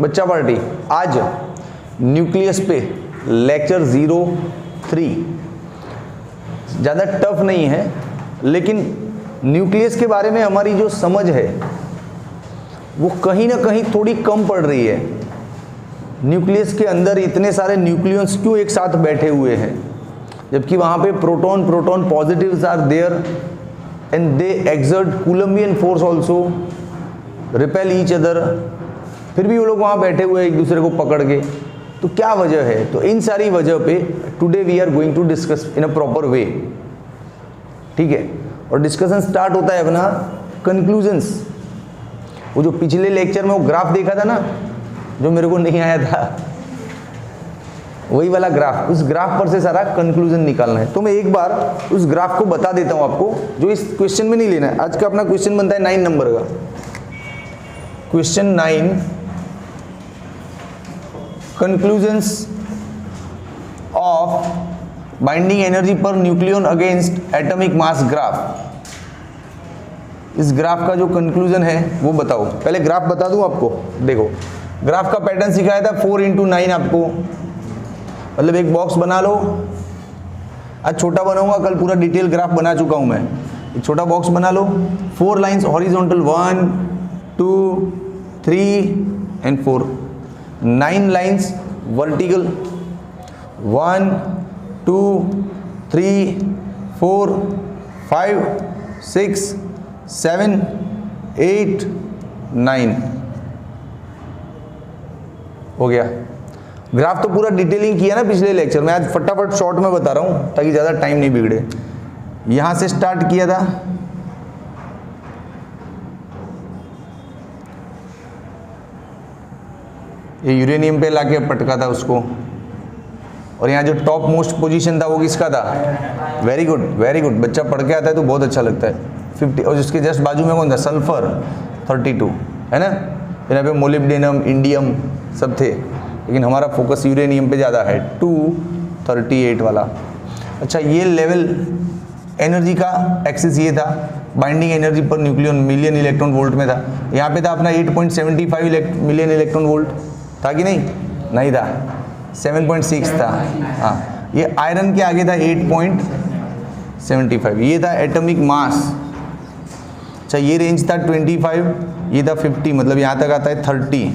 बच्चा पार्टी, आज न्यूक्लियस पे लेक्चर 03 ज़्यादा टफ नहीं है, लेकिन न्यूक्लियस के बारे में हमारी जो समझ है वो कहीं ना कहीं थोड़ी कम पड़ रही है। न्यूक्लियस के अंदर इतने सारे न्यूक्लियंस क्यों एक साथ बैठे हुए हैं, जबकि वहाँ पे proton positives are there and they exert Coulombian force also, repel each other, फिर भी वो लोग वहाँ बैठे हुए हैं एक दूसरे को पकड़ के। तो क्या वजह है? तो इन सारी वजह पे today we are going to discuss in a proper way, ठीक है। और डिस्कशन स्टार्ट होता है अपना कंक्लूजन्स। वो जो पिछले लेक्चर में वो ग्राफ देखा था ना, जो मेरे को नहीं आया था, वही वाला ग्राफ, उस ग्राफ पर से सारा कंक्लूजन निकालना है। तो मैं एक बार उस ग्राफ को बता देता हूं आपको, जो इस क्वेश्चन में नहीं लेना है। आज का अपना क्वेश्चन बनता है 9 नंबर का। Question 9, conclusions of binding energy पर nucleon against atomic mass graph. इस ग्राफ का जो कंक्लूजन है वो बताओ। पहले ग्राफ बता दूं आपको। देखो, ग्राफ का पैटर्न सिखाया था 4 into 9 आपको, मतलब एक बॉक्स बना लो। आज छोटा बनाऊंगा, कल पूरा डिटेल ग्राफ बना चुका हूं मैं। एक छोटा बॉक्स बना लो, 4 lines horizontal, 1 2 3 and 4, 9 lines vertical, 1 2 3 4 5 6 7 8 9 हो गया। ग्राफ तो पूरा डिटेलिंग किया ना पिछले लेक्चर में, आज फटाफट शॉर्ट में बता रहा हूं ताकि ज़्यादा टाइम नहीं बिगड़े। यहां से स्टार्ट किया था, ये यूरेनियम पे लाके पटका था उसको, और यहाँ जो टॉप मोस्ट पोजीशन था वो किसका था? वेरी गुड वेरी गुड, बच्चा पढ़ के आता है तो बहुत अच्छा लगता है। 50, और उसके जस्ट बाजू में कौन था? सल्फर 32, है ना। यहाँ पे मोलिब्डेनम, इंडियम सब थे, लेकिन हमारा फोकस यूरेनियम पे ज़्यादा है, 238 वाला। अच्छा, ये लेवल एनर्जी का एक्सिस ये था, बाइंडिंग एनर्जी पर न्यूक्लियन मिलियन इलेक्ट्रॉन वोल्ट में था। यहाँ पे था अपना 8.75 मिलियन इलेक्ट्रॉन वोल्ट, था कि नहीं? नहीं था, 7.6 था। हाँ, ये आयरन के आगे था 8.75, ये था एटॉमिक मास। अच्छा, ये रेंज था 25, ये था 50, मतलब यहाँ तक आता है 30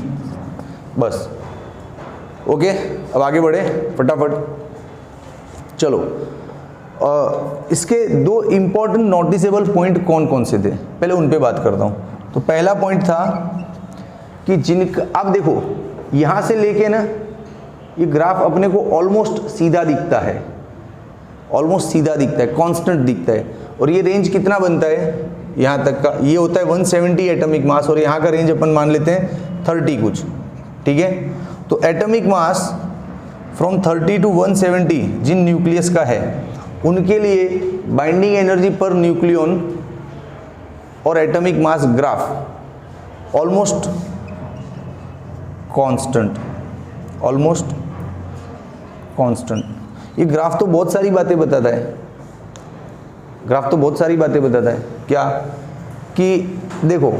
बस। ओके, अब आगे बढ़े फटाफट। चलो, इसके 2 इंपॉर्टेंट नोटिसेबल पॉइंट कौन कौन से थे, पहले उन पे बात करता हूँ। तो पहला पॉइंट था कि जिनका, आप देखो यहाँ से लेके ना, ये ग्राफ अपने को ऑलमोस्ट सीधा दिखता है, ऑलमोस्ट सीधा दिखता है, कांस्टेंट दिखता है। और ये रेंज कितना बनता है? यहाँ तक का ये होता है 170 एटॉमिक मास, और यहाँ का रेंज अपन मान लेते हैं 30 कुछ, ठीक है। तो एटॉमिक मास फ्रॉम 30 to 170 जिन न्यूक्लियस का है, उनके लिए बाइंडिंग एनर्जी पर न्यूक्लियन और atomic mass graph almost constant, almost constant. ये ग्राफ तो बहुत सारी बातें बताता है, ग्राफ तो बहुत सारी बातें बताता है। क्या कि देखो,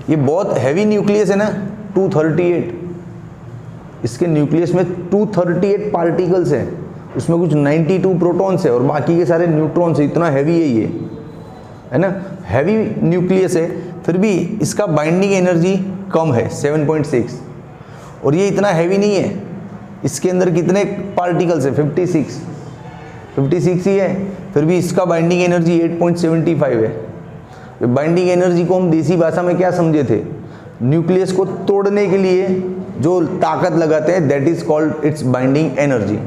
ये बहुत हैवी न्यूक्लियस है ना, 238, इसके न्यूक्लियस में 238 पार्टिकल्स हैं, उसमें कुछ 92 प्रोटॉन्स है और बाकी के सारे न्यूट्रॉन्स है। इतना हैवी है ये, है ना, हैवी न्यूक्लियस है। फिर भी इसका बाइंडिंग एनर्जी कम है, 7.6। और ये इतना हैवी नहीं है, इसके अंदर कितने पार्टिकल्स है? 56 ही है, फिर भी इसका बाइंडिंग एनर्जी 8.75 है। बाइंडिंग एनर्जी को हम देसी भाषा में क्या समझे थे? न्यूक्लियस को तोड़ने के लिए जो ताकत लगाते हैं, that is called its binding energy.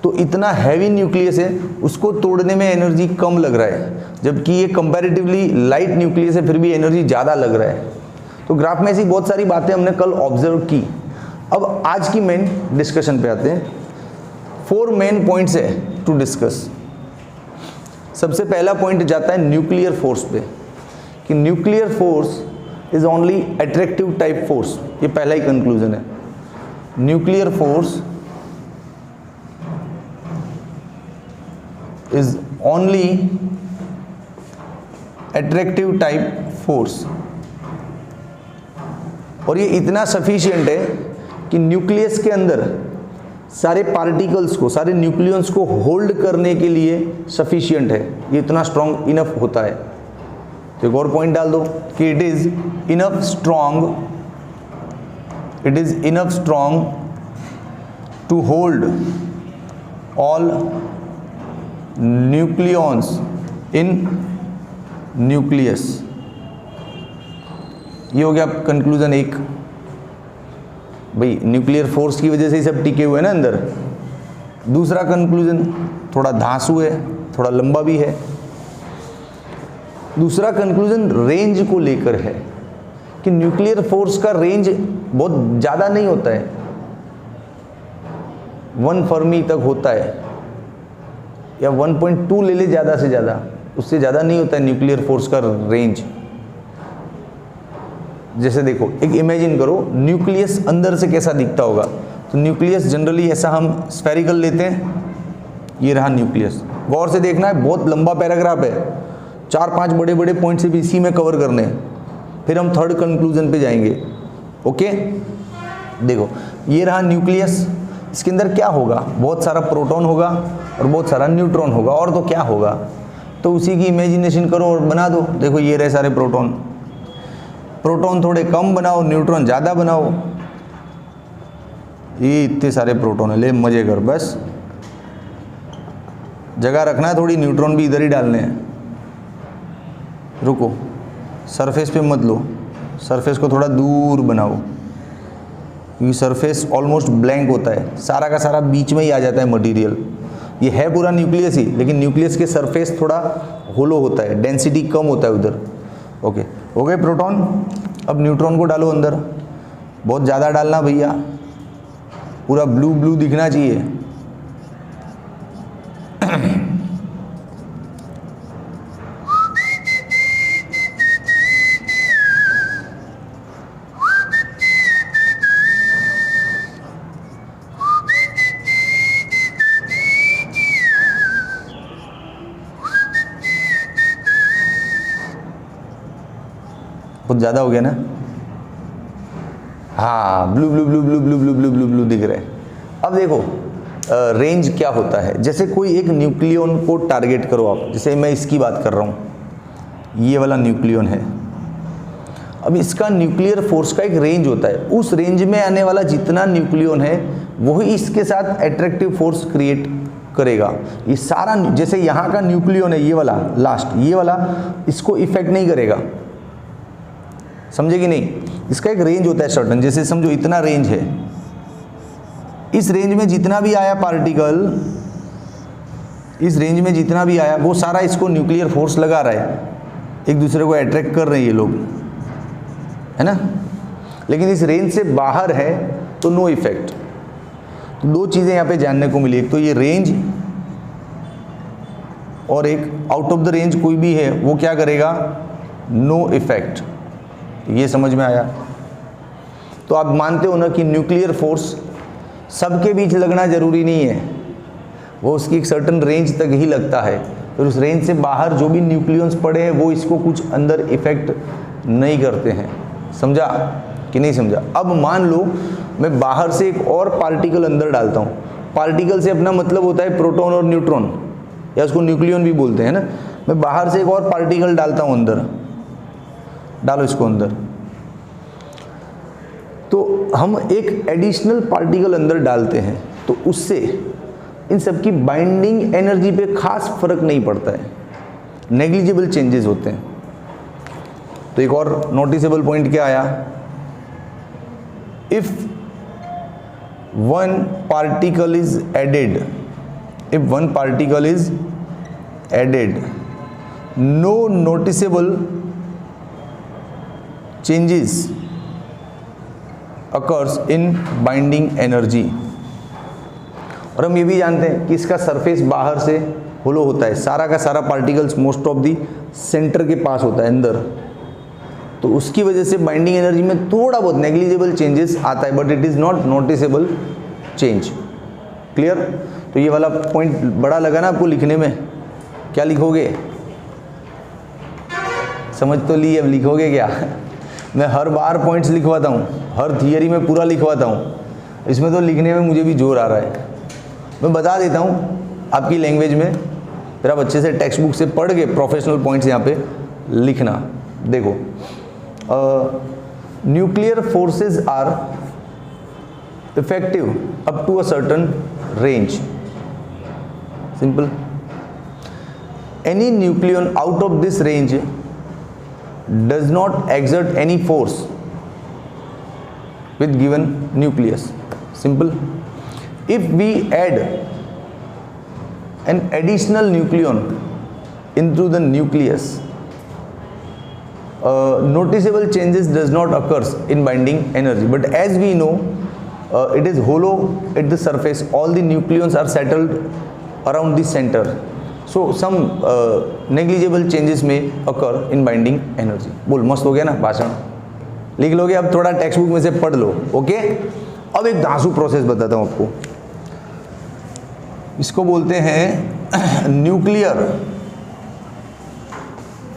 तो इतना हैवी न्यूक्लियस है, उसको तोड़ने में एनर्जी कम लग रहा है, जबकि ये कंपैरेटिवली लाइट न्यूक्लियस है, फिर भी एनर्जी ज़्यादा लग रहा है। तो ग्राफ में ऐसी बहुत सारी बातें हमने कल ऑब्जर्व की। अब आज की मेन डिस्कशन पे आते हैं। 4 मेन पॉइंट्स है टू डिस्कस। सबसे पहला पॉइंट जाता है न्यूक्लियर फोर्स पे, कि nuclear force is only attractive type force. ये पहला ही कंक्लूजन है। Nuclear force is only attractive type force. और ये इतना सफिशिएंट है कि न्यूक्लियस के अंदर सारे पार्टिकल्स को, सारे न्यूक्लियंस को होल्ड करने के लिए सफिशिएंट है, ये इतना स्ट्रॉन्ग इनफ होता है। तो एक और पॉइंट डाल दो कि it is enough strong to hold all nucleons in nucleus. ये हो गया कंक्लूजन एक। भाई न्यूक्लियर फोर्स की वजह से ही सब टिके हुए हैं ना अंदर। दूसरा कंक्लूजन थोड़ा धांसू है, थोड़ा लंबा भी है। दूसरा कंक्लूजन रेंज को लेकर है कि न्यूक्लियर फोर्स का रेंज बहुत ज़्यादा नहीं होता है, 1 फर्मी तक होता है, या 1.2 ले ले ज़्यादा से ज़्यादा, उससे ज़्यादा नहीं होता है न्यूक्लियर फोर्स का रेंज। जैसे देखो, एक इमेजिन करो न्यूक्लियस अंदर से कैसा दिखता होगा। तो न्यूक्लियस जनरली ऐसा हम स्फेरिकल लेते हैं, ये रहा न्यूक्लियस। गौर से देखना है, बहुत लंबा पैराग्राफ है, 4-5 बड़े बड़े पॉइंट से भी इसी में कवर करने हैं, फिर हम थर्ड कंक्लूजन पे जाएंगे। ओके, देखो ये रहा न्यूक्लियस। इसके अंदर क्या होगा, बहुत सारा प्रोटॉन होगा और बहुत सारा न्यूट्रॉन होगा, और तो क्या होगा। तो उसी की इमेजिनेशन करो और बना दो। देखो ये रहे सारे प्रोटॉन, प्रोटॉन थोड़े कम बनाओ, न्यूट्रॉन ज़्यादा बनाओ। ये इतने सारे प्रोटॉन है, ले मजे कर, बस जगह रखना है थोड़ी, न्यूट्रॉन भी इधर ही डालने हैं। रुको, सरफेस पे मत लो, सरफेस को थोड़ा दूर बनाओ, क्योंकि सरफेस ऑलमोस्ट ब्लैंक होता है, सारा का सारा बीच में ही आ जाता है मटेरियल। ये है पूरा न्यूक्लियस ही, लेकिन न्यूक्लियस के सरफेस थोड़ा होलो होता है, डेंसिटी कम होता है उधर। ओके, हो गए प्रोटॉन। अब न्यूट्रॉन को डालो अंदर, बहुत ज़्यादा डालना भैया, पूरा ब्लू ब्लू दिखना चाहिए। कुछ ज़्यादा हो गया ना, हाँ, blue blue blue blue blue blue blue blue blue दिख रहे हैं। अब देखो रेंज क्या होता है। जैसे कोई एक न्यूक्लियन को टारगेट करो आप, जैसे मैं इसकी बात कर रहा हूँ, ये वाला न्यूक्लियन है। अब इसका न्यूक्लियर फोर्स का एक रेंज होता है, उस रेंज में आने वाला जितना न्यूक्लियन है वही इसके साथ एट्रैक्टिव फोर्स क्रिएट करेगा। ये सारा, जैसे यहाँ का न्यूक्लियन है ये वाला लास्ट, ये वाला इसको इफेक्ट नहीं करेगा, समझे कि नहीं। इसका एक रेंज होता है सर्टन, जैसे समझो इतना रेंज है, इस रेंज में जितना भी आया पार्टिकल, इस रेंज में जितना भी आया वो सारा इसको न्यूक्लियर फोर्स लगा रहा है, एक दूसरे को अट्रैक्ट कर रहे हैं ये लोग, है ना। लेकिन इस रेंज से बाहर है तो नो इफेक्ट। तो दो चीज़ें यहाँ पे जानने को मिली, एक तो ये रेंज, और एक आउट ऑफ द रेंज कोई भी है वो क्या करेगा, नो इफेक्ट। ये समझ में आया। तो आप मानते हो ना कि न्यूक्लियर फोर्स सबके बीच लगना जरूरी नहीं है, वो उसकी एक सर्टन रेंज तक ही लगता है, फिर उस रेंज से बाहर जो भी न्यूक्लियंस पड़े हैं वो इसको कुछ अंदर इफेक्ट नहीं करते हैं। समझा कि नहीं समझा। अब मान लो मैं बाहर से एक और पार्टिकल अंदर डालता हूँ, पार्टिकल से अपना मतलब होता है प्रोटॉन और न्यूट्रॉन, या उसको न्यूक्लियन भी बोलते हैं ना। मैं बाहर से एक और पार्टिकल डालता हूँ अंदर, डालो इसको अंदर, तो हम एक एडिशनल पार्टिकल अंदर डालते हैं, तो उससे इन सब की बाइंडिंग एनर्जी पे खास फर्क नहीं पड़ता है, नेग्लिजिबल चेंजेस होते हैं। तो एक और नोटिसेबल पॉइंट क्या आया, if one particle is added, if one particle is added, no noticeable changes occurs in binding energy। और हम ये भी जानते हैं कि इसका सरफेस बाहर से होलो होता है, सारा का सारा particles most of the centre के पास होता है अंदर, तो उसकी वजह से बाइंडिंग एनर्जी में थोड़ा बहुत नेग्लिजिबल चेंजेस आता है, but it is not noticeable change. Clear. तो ये वाला पॉइंट बड़ा लगा ना आपको लिखने में, क्या लिखोगे, समझ तो ली, अब लिखोगे क्या। मैं हर बार पॉइंट्स लिखवाता हूँ, हर थियरी में पूरा लिखवाता हूँ, इसमें तो लिखने में मुझे भी जोर आ रहा है। मैं बता देता हूँ आपकी लैंग्वेज में, फिर आप अच्छे से टेक्स्ट बुक से पढ़ के प्रोफेशनल पॉइंट्स यहाँ पे लिखना। देखो, nuclear forces are effective up to a certain range. Simple. Any nucleon out of this range does not exert any force with given nucleus. Simple. If we add an additional nucleon into the nucleus, noticeable changes does not occurs in binding energy. But as we know, it is hollow at the surface. All the nucleons are settled around the center. So some negligible changes may occur in binding energy. बोल, मस्त हो गया ना भाषण, लिख लोगे। अब थोड़ा टेक्स्ट बुक में से पढ़ लो। ओके, अब एक धांसू प्रोसेस बताता हूँ आपको। इसको बोलते हैं न्यूक्लियर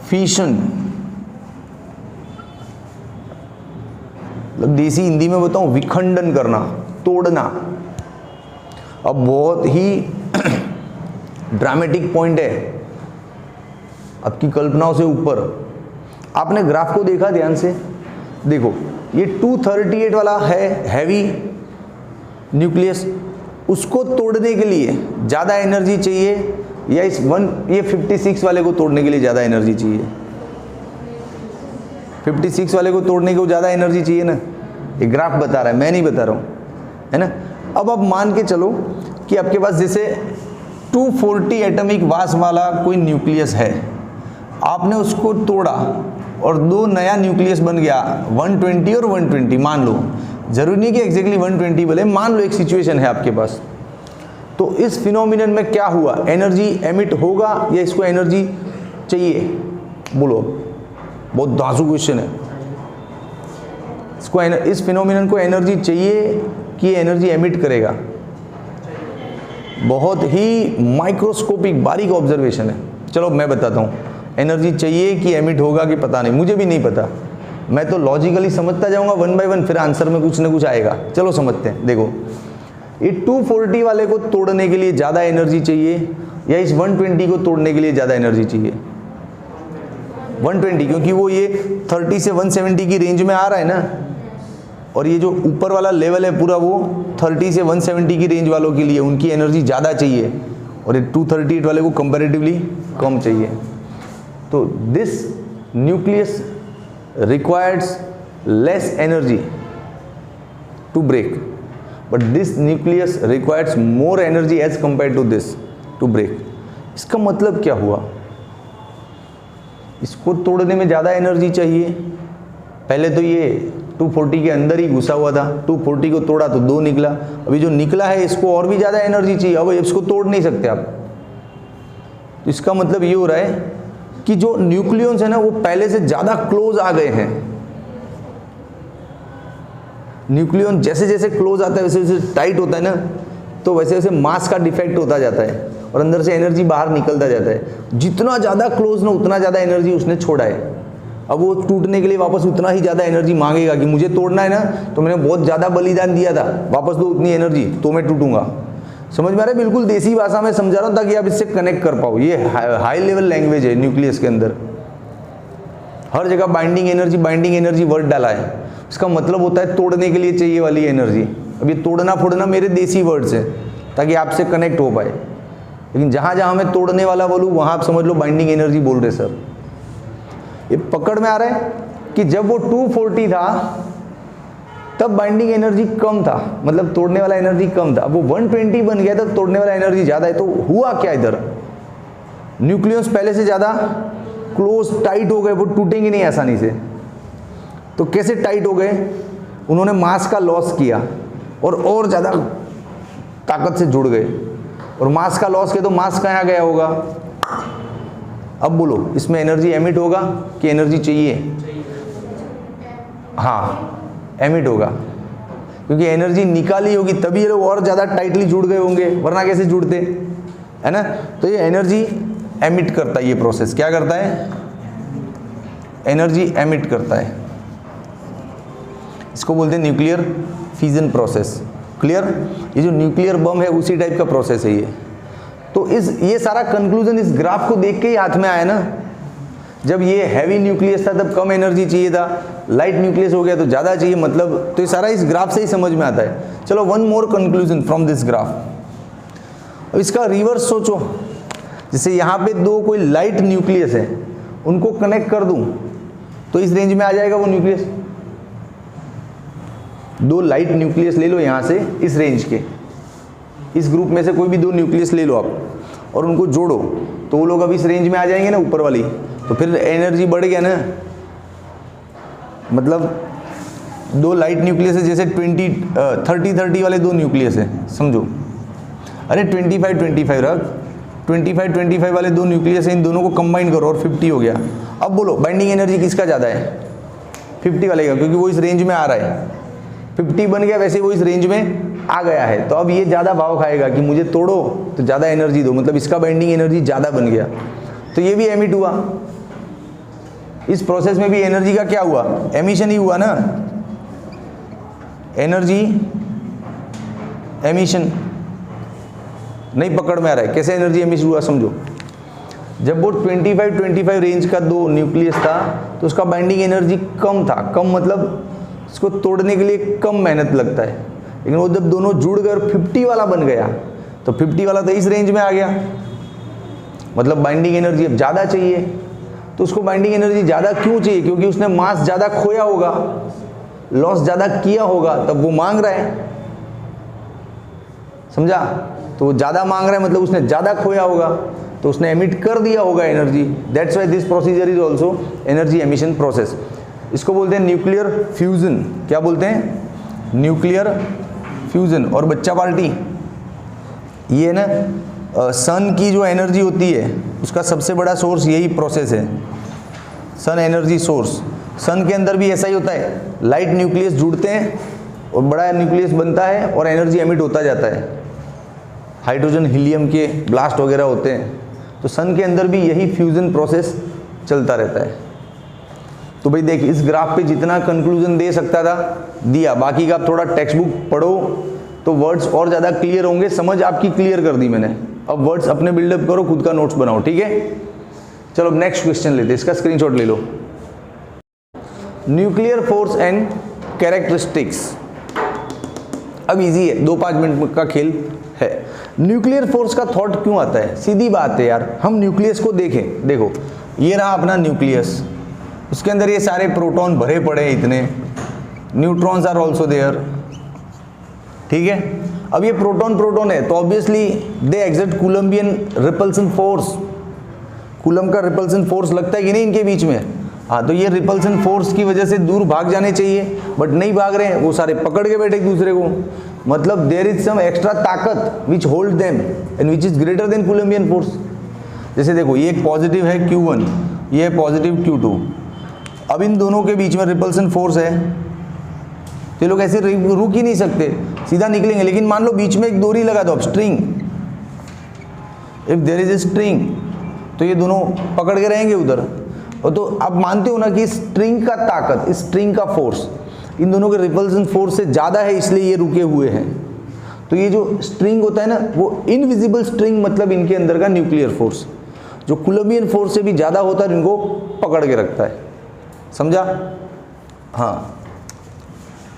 फिशन। मतलब देसी हिंदी में बताऊं, विखंडन करना, तोड़ना। अब बहुत ही ड्रामेटिक पॉइंट है, आपकी कल्पनाओं से ऊपर। आपने ग्राफ को देखा ध्यान से? देखो, ये 238 वाला है हैवी न्यूक्लियस, उसको तोड़ने के लिए ज़्यादा एनर्जी चाहिए या ये 56 वाले को तोड़ने के लिए ज़्यादा एनर्जी चाहिए? 56 वाले को तोड़ने को ज़्यादा एनर्जी चाहिए ना, ये ग्राफ बता रहा है, मैं नहीं बता रहा हूँ, है ना। अब आप मान के चलो कि आपके पास जैसे 240 एटॉमिक मास वाला कोई न्यूक्लियस है, आपने उसको तोड़ा और दो नया न्यूक्लियस बन गया, 120 और 120। मान लो, जरूरी नहीं कि एग्जैक्टली 120 बोले, मान लो एक सिचुएशन है आपके पास। तो इस फिनोमिनन में क्या हुआ, एनर्जी एमिट होगा या इसको एनर्जी चाहिए? बोलो, बहुत धांसू क्वेश्चन है। इसको इस फिनोमिनन को एनर्जी चाहिए कि एनर्जी एमिट करेगा? बहुत ही माइक्रोस्कोपिक बारीक ऑब्जर्वेशन है। चलो मैं बताता हूँ, एनर्जी चाहिए कि एमिट होगा कि पता नहीं, मुझे भी नहीं पता। मैं तो लॉजिकली समझता जाऊंगा 1 बाय 1, फिर आंसर में कुछ ना कुछ आएगा। चलो समझते हैं। देखो, ये 240 वाले को तोड़ने के लिए ज़्यादा एनर्जी चाहिए या इस 120 को तोड़ने के लिए ज़्यादा एनर्जी चाहिए? 120, क्योंकि वो ये 30 से 170 की रेंज में आ रहा है ना, और ये जो ऊपर वाला लेवल है पूरा वो 30 से 170 की रेंज वालों के लिए, उनकी एनर्जी ज़्यादा चाहिए, और ये 238 वाले को कंपैरेटिवली कम चाहिए। तो this nucleus requires less energy to break, but this nucleus requires more energy as compared to this to break. इसका मतलब क्या हुआ? इसको तोड़ने में ज़्यादा एनर्जी चाहिए। पहले तो ये 240 के अंदर ही घुसा हुआ था, 240 को तोड़ा तो 2 निकला, अभी जो निकला है इसको और भी ज़्यादा एनर्जी चाहिए, अब इसको तोड़ नहीं सकते आप। तो इसका मतलब ये हो रहा है कि जो न्यूक्लियॉन्स है ना, वो पहले से ज़्यादा क्लोज आ गए हैं। न्यूक्लियॉन जैसे जैसे क्लोज आता है वैसे वैसे टाइट होता है ना, तो वैसे वैसे मास का डिफेक्ट होता जाता है और अंदर से एनर्जी बाहर निकलता जाता है। जितना ज़्यादा क्लोज ना, उतना ज़्यादा एनर्जी उसने छोड़ा है। अब वो टूटने के लिए वापस उतना ही ज़्यादा एनर्जी मांगेगा कि मुझे तोड़ना है ना, तो मैंने बहुत ज़्यादा बलिदान दिया था, वापस दो उतनी एनर्जी तो मैं टूटूंगा। समझ में आ रहा है? बिल्कुल देसी भाषा में समझा रहा हूँ ताकि आप इससे कनेक्ट कर पाओ। ये हाई लेवल लैंग्वेज है न्यूक्लियस के अंदर। हर जगह बाइंडिंग एनर्जी वर्ड डाला है। इसका मतलब होता है तोड़ने के लिए चाहिए वाली एनर्जी। अब ये तोड़ना फोड़ना मेरे देसी वर्ड्स हैं ताकि आपसे कनेक्ट हो पाए, लेकिन जहाँ जहाँ मैं तोड़ने वाला बोलूँ वहाँ आप समझ लो बाइंडिंग एनर्जी बोल रहे सर। ये पकड़ में आ रहा है कि जब वो 240 था तब बाइंडिंग एनर्जी कम था, मतलब तोड़ने वाला एनर्जी कम था। अब वो 120 बन गया तब तोड़ने वाला एनर्जी ज़्यादा है। तो हुआ क्या इधर? न्यूक्लियस पहले से ज़्यादा क्लोज टाइट हो गए, वो टूटेंगे नहीं आसानी से। तो कैसे टाइट हो गए? उन्होंने मास का लॉस किया और ज़्यादा ताकत से जुड़ गए, और मास का लॉस किया तो मास कहाँ गया होगा? अब बोलो, इसमें एनर्जी एमिट होगा कि एनर्जी चाहिए? हाँ, एमिट होगा, क्योंकि एनर्जी निकाली होगी तभी ये लोग और ज़्यादा टाइटली जुड़ गए होंगे, वरना कैसे जुड़ते, है ना। तो ये एनर्जी एमिट करता है, ये प्रोसेस क्या करता है? एनर्जी एमिट करता है। इसको बोलते हैं न्यूक्लियर फ्यूजन प्रोसेस। क्लियर? ये जो न्यूक्लियर बम है उसी टाइप का प्रोसेस है ये। तो ये सारा कंक्लूजन इस ग्राफ को देख के ही हाथ में आया ना। जब ये हैवी न्यूक्लियस था तब कम एनर्जी चाहिए था, लाइट न्यूक्लियस हो गया तो ज़्यादा चाहिए, मतलब तो ये सारा इस ग्राफ से ही समझ में आता है। चलो one more conclusion from this graph. अब इसका रिवर्स सोचो, जैसे यहाँ पे दो कोई लाइट न्यूक्लियस है, उनको कनेक्ट कर दूं तो इस रेंज में आ जाएगा वो न्यूक्लियस। दो लाइट न्यूक्लियस ले लो यहाँ से, इस रेंज के, इस ग्रुप में से कोई भी दो न्यूक्लियस ले लो आप और उनको जोड़ो तो वो लोग अब इस रेंज में आ जाएंगे ना, ऊपर वाली, तो फिर एनर्जी बढ़ गया ना। मतलब दो लाइट न्यूक्लियस है, जैसे 30 वाले दो न्यूक्लियस है, समझो। अरे 25 रख, 25 वाले दो न्यूक्लियस है, इन दोनों को कंबाइन करो और 50 हो गया। अब बोलो बाइंडिंग एनर्जी किसका ज़्यादा है? 50 वाले का, क्योंकि वो इस रेंज में आ रहा है। 50 बन गया, वैसे वो इस रेंज में आ गया है, तो अब ये ज़्यादा भाव खाएगा कि मुझे तोड़ो तो ज़्यादा एनर्जी दो, मतलब इसका बाइंडिंग एनर्जी ज़्यादा बन गया, तो ये भी एमिट हुआ। इस प्रोसेस में भी एनर्जी का क्या हुआ? एमिशन ही हुआ ना। एनर्जी एमिशन नहीं पकड़ में आ रहा है, कैसे एनर्जी एमिशन हुआ समझो। जब वो 25 रेंज का दो न्यूक्लियस था तो उसका बाइंडिंग एनर्जी कम था, कम मतलब इसको तोड़ने के लिए कम मेहनत लगता है, लेकिन वो जब दोनों जुड़ गए और 50 वाला बन गया तो 50 वाला तो इस रेंज में आ गया, मतलब बाइंडिंग एनर्जी अब ज़्यादा चाहिए। तो उसको बाइंडिंग एनर्जी ज़्यादा क्यों चाहिए? क्योंकि उसने मास ज़्यादा खोया होगा, लॉस ज़्यादा किया होगा, तब वो मांग रहा है, समझा? तो वो ज़्यादा मांग रहा है मतलब उसने ज़्यादा खोया होगा, तो उसने एमिट कर दिया होगा energy. That's why this procedure is also energy emission process. इसको बोलते हैं न्यूक्लियर फ्यूजन। क्या बोलते हैं? Nuclear fusion. और बच्चा पार्टी, ये ना सन की जो एनर्जी होती है उसका सबसे बड़ा सोर्स यही प्रोसेस है, सन एनर्जी सोर्स। सन के अंदर भी ऐसा ही होता है, लाइट न्यूक्लियस जुड़ते हैं और बड़ा न्यूक्लियस बनता है और एनर्जी एमिट होता जाता है, हाइड्रोजन हीलियम के ब्लास्ट वगैरह होते हैं। तो सन के अंदर भी यही फ्यूजन प्रोसेस चलता रहता है। तो भाई देख, इस ग्राफ पे जितना कंक्लूजन दे सकता था दिया, बाकी का आप थोड़ा टेक्स्ट बुक पढ़ो तो वर्ड्स और ज़्यादा क्लियर होंगे, समझ आपकी क्लियर कर दी मैंने। अब वर्ड्स अपने बिल्डअप करो, खुद का नोट्स बनाओ, ठीक है? चलो नेक्स्ट क्वेश्चन लेते हैं, इसका स्क्रीनशॉट ले लो। Nuclear force and characteristics. अब इजी है, 2-5 मिनट का खेल है। न्यूक्लियर फोर्स का थॉट क्यों आता है? सीधी बात है यार, हम न्यूक्लियस को देखें, देखो ये रहा अपना न्यूक्लियस, उसके अंदर ये सारे प्रोटॉन भरे पड़े हैं इतने, न्यूट्रॉन्स आर ऑल्सो देयर, ठीक है? अब ये प्रोटॉन है तो obviously they exert Coulombian repulsion force. Coulomb का रिपल्सन फोर्स लगता है कि नहीं इनके बीच में? हाँ, तो ये रिपल्सन फोर्स की वजह से दूर भाग जाने चाहिए, बट नहीं भाग रहे हैं, वो सारे पकड़ के बैठे एक दूसरे को, मतलब देयर इज सम एक्स्ट्रा ताकत which hold them and which is greater than Coulombian force. जैसे देखो ये एक पॉजिटिव है Q1, ये है पॉजिटिव Q2। अब इन दोनों के बीच में रिपल्सन फोर्स है, तो ये लोग ऐसे रुक ही नहीं सकते, सीधा निकलेंगे। लेकिन मान लो बीच में एक डोरी लगा दो, अब string, if there is a string, तो ये दोनों पकड़ के रहेंगे उधर। और तो आप मानते हो ना कि स्ट्रिंग का ताकत, स्ट्रिंग का फोर्स इन दोनों के रिपल्सन फोर्स से ज़्यादा है, इसलिए ये रुके हुए हैं। तो ये जो स्ट्रिंग होता है ना, वो इनविजिबल स्ट्रिंग, मतलब इनके अंदर का न्यूक्लियर फोर्स जो कूलम्बियन फोर्स से भी ज़्यादा होता है, इनको पकड़ के रखता है, समझा? हाँ,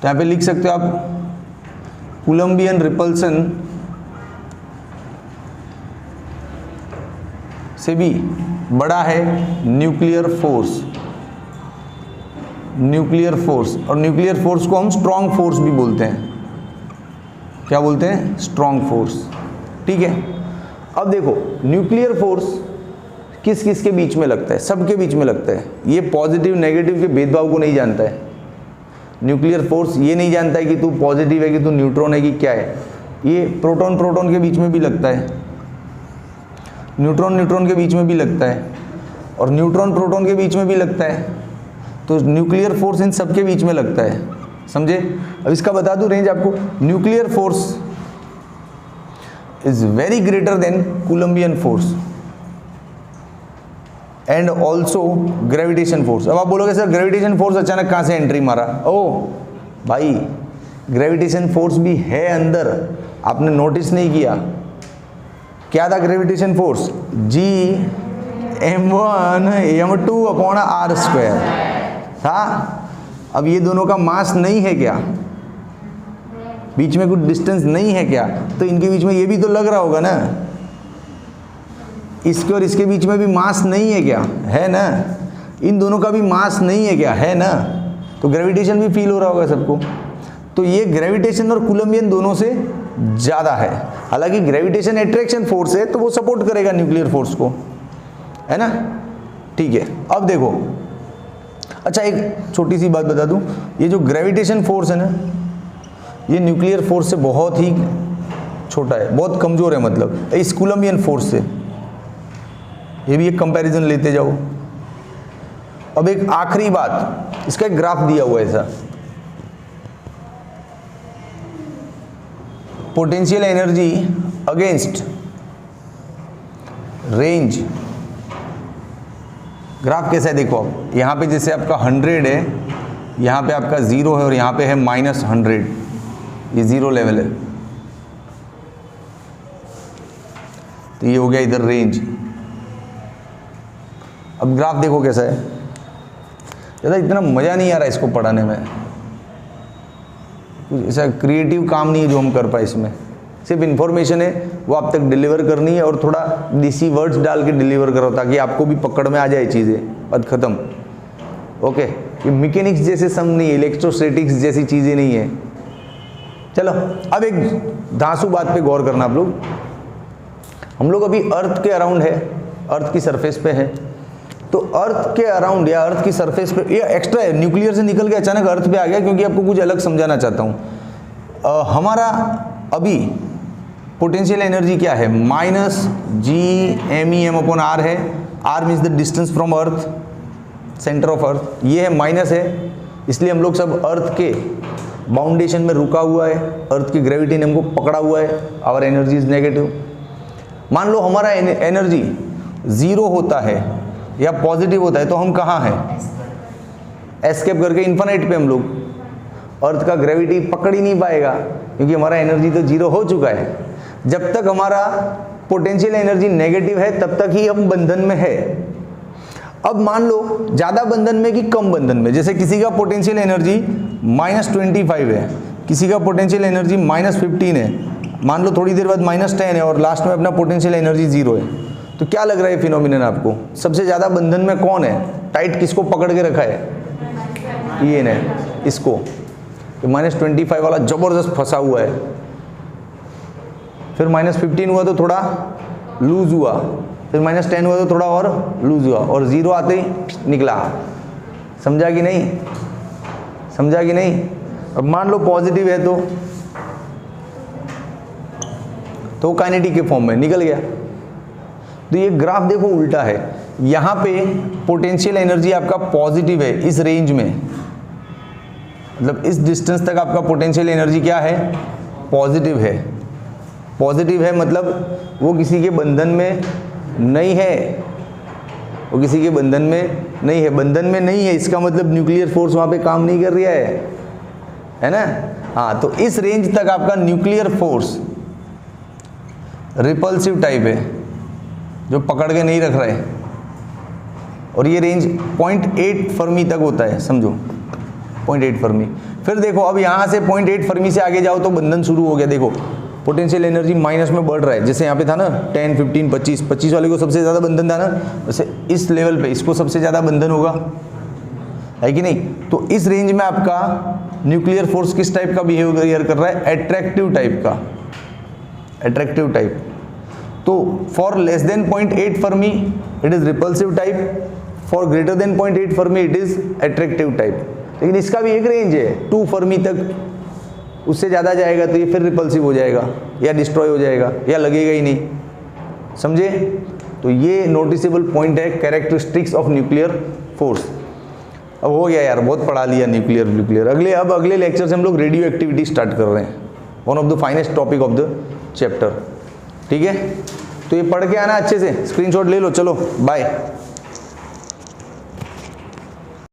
तो यहाँ पे लिख सकते हो आप, कूलम्बियन रिपल्सन से भी बड़ा है न्यूक्लियर फोर्स। न्यूक्लियर फोर्स, और न्यूक्लियर फोर्स को हम स्ट्रॉन्ग फोर्स भी बोलते हैं। क्या बोलते हैं? स्ट्रॉन्ग फोर्स, ठीक है? अब देखो न्यूक्लियर फोर्स किस किस के बीच में लगता है? सबके बीच में लगता है। ये पॉजिटिव नेगेटिव के भेदभाव को नहीं जानता है। न्यूक्लियर फोर्स ये नहीं जानता है कि तू पॉजिटिव है कि तू न्यूट्रॉन है कि क्या है। ये प्रोटॉन प्रोटॉन के बीच में भी लगता है, न्यूट्रॉन न्यूट्रॉन के बीच में भी लगता है, और न्यूट्रॉन प्रोटॉन के बीच में भी लगता है। तो न्यूक्लियर फोर्स इन सब के बीच में लगता है, समझे? अब इसका बता दूं रेंज आपको, nuclear force is very greater than Coulombian force and also gravitation force. अब आप बोलोगे सर ग्रेविटेशन फोर्स अचानक कहाँ से एंट्री मारा? ओ भाई ग्रेविटेशन फोर्स भी है अंदर, आपने नोटिस नहीं किया? क्या था ग्रेविटेशन फोर्स? G m1m2/r² था। अब ये दोनों का मास नहीं है क्या? बीच में कुछ डिस्टेंस नहीं है क्या? तो इनके बीच में ये भी तो लग रहा होगा ना, इसके और इसके बीच में भी मास नहीं है क्या? है ना। इन दोनों का भी मास नहीं है क्या? है ना। तो ग्रेविटेशन भी फील हो रहा होगा सबको। तो ये ग्रेविटेशन और कूलम्बियन दोनों से ज़्यादा है। हालांकि ग्रेविटेशन एट्रैक्शन फोर्स है तो वो सपोर्ट करेगा न्यूक्लियर फोर्स को, है ना। ठीक है, अब देखो, अच्छा एक छोटी सी बात बता दूं, ये जो ग्रेविटेशन फोर्स है ना, ये न्यूक्लियर फोर्स से बहुत ही छोटा है, बहुत कमज़ोर है, मतलब इस कूलम्बियन फोर्स से। ये भी एक कंपैरिजन लेते जाओ। अब एक आखिरी बात, इसका एक ग्राफ दिया हुआ है ऐसा, potential energy against range. Graph कैसा है देखो, आप यहाँ पे जैसे आपका 100 है, यहाँ पे आपका 0 है और यहाँ पे है -100, ये 0 लेवल है। तो ये हो गया इधर रेंज। अब ग्राफ देखो कैसा है, ज़्यादा इतना मज़ा नहीं आ रहा इसको पढ़ाने में, कुछ ऐसा क्रिएटिव काम नहीं है जो हम कर पाए इसमें। सिर्फ इन्फॉर्मेशन है, वो आप तक डिलीवर करनी है और थोड़ा देसी वर्ड्स डाल के डिलीवर करो ताकि आपको भी पकड़ में आ जाए चीज़ें। बात ख़त्म। ओके, ये मैकेनिक्स जैसे सम नहीं है, इलेक्ट्रोस्टैटिक्स जैसी चीज़ें नहीं है। चलो अब एक धांसू बात पे गौर करना आप लोग। हम लोग अभी अर्थ के अराउंड है, अर्थ की सरफेस पे है, तो अर्थ के अराउंड या अर्थ की सरफेस पे, ये एक्स्ट्रा है, न्यूक्लियर से निकल के अचानक अर्थ पे आ गया क्योंकि आपको कुछ अलग समझाना चाहता हूँ। हमारा अभी पोटेंशियल एनर्जी क्या है? -Gmem/r है। r means the distance from earth, centre of earth, ये है माइनस है, इसलिए हम लोग सब अर्थ के बाउंडेशन में रुका हुआ है, अर्थ की ग्रेविटी ने हमको पकड़ा हुआ है, आवर एनर्जी इज नेगेटिव। मान लो हमारा एनर्जी 0 होता है या पॉजिटिव होता है तो हम कहाँ हैं? एस्केप करके इन्फिनिट पे हम लोग, अर्थ का ग्रेविटी पकड़ ही नहीं पाएगा क्योंकि हमारा एनर्जी तो 0 हो चुका है। जब तक हमारा पोटेंशियल एनर्जी नेगेटिव है तब तक ही हम बंधन में है। अब मान लो ज़्यादा बंधन में कि कम बंधन में, जैसे किसी का पोटेंशियल एनर्जी -25 है, किसी का पोटेंशियल एनर्जी -15 है, मान लो थोड़ी देर बाद -10 है और लास्ट में अपना पोटेंशियल एनर्जी 0 है, तो क्या लग रहा है फिनोमिनन आपको? सबसे ज़्यादा बंधन में कौन है? टाइट किसको पकड़ के रखा है? ये ने इसको, -25 वाला ज़बरदस्त फंसा हुआ है। फिर -15 हुआ तो थोड़ा लूज हुआ, फिर -10 हुआ तो थोड़ा और लूज हुआ और 0 आते ही निकला। समझा कि नहीं? समझा कि नहीं? अब मान लो पॉजिटिव है तो काइनेटिक के फॉर्म में निकल गया। तो ये ग्राफ देखो उल्टा है, यहाँ पे पोटेंशियल एनर्जी आपका पॉजिटिव है इस रेंज में, मतलब इस डिस्टेंस तक आपका पोटेंशियल एनर्जी क्या है? पॉजिटिव है। पॉजिटिव है मतलब वो किसी के बंधन में नहीं है, वो किसी के बंधन में नहीं है, बंधन में नहीं है इसका मतलब न्यूक्लियर फोर्स वहाँ पे काम नहीं कर रहा है ना। हाँ, तो इस रेंज तक आपका न्यूक्लियर फोर्स रिपल्सिव टाइप है जो पकड़ के नहीं रख रहा है, और ये रेंज 0.8 फर्मी तक होता है, समझो 0.8 फर्मी। फिर देखो अब यहाँ से 0.8 फर्मी से आगे जाओ तो बंधन शुरू हो गया। देखो पोटेंशियल एनर्जी माइनस में बढ़ रहा है, जैसे यहाँ पे था ना 10, 15, 25 वाले को सबसे ज़्यादा बंधन था ना, वैसे इस लेवल पे इसको सबसे ज़्यादा बंधन होगा, है कि नहीं? तो इस रेंज में आपका न्यूक्लियर फोर्स किस टाइप का बिहेवियर कर रहा है? एट्रैक्टिव टाइप का, एट्रैक्टिव टाइप। तो for less than 0.8 Fermi it is repulsive type, for greater than 0.8 Fermi it is attractive type. लेकिन इसका भी एक रेंज है 2 फर्मी तक, उससे ज़्यादा जाएगा तो ये फिर रिपल्सिव हो जाएगा या डिस्ट्रॉय हो जाएगा या लगेगा ही नहीं, समझे? तो ये नोटिसेबल पॉइंट है कैरेक्टरिस्टिक्स ऑफ न्यूक्लियर फोर्स। अब हो गया यार, बहुत पढ़ा लिया न्यूक्लियर। अगले लेक्चर से हम लोग रेडियो एक्टिविटी स्टार्ट कर रहे हैं, one of the finest topic of the chapter. ठीक है, तो ये पढ़ के आना अच्छे से, स्क्रीनशॉट ले लो। चलो बाय।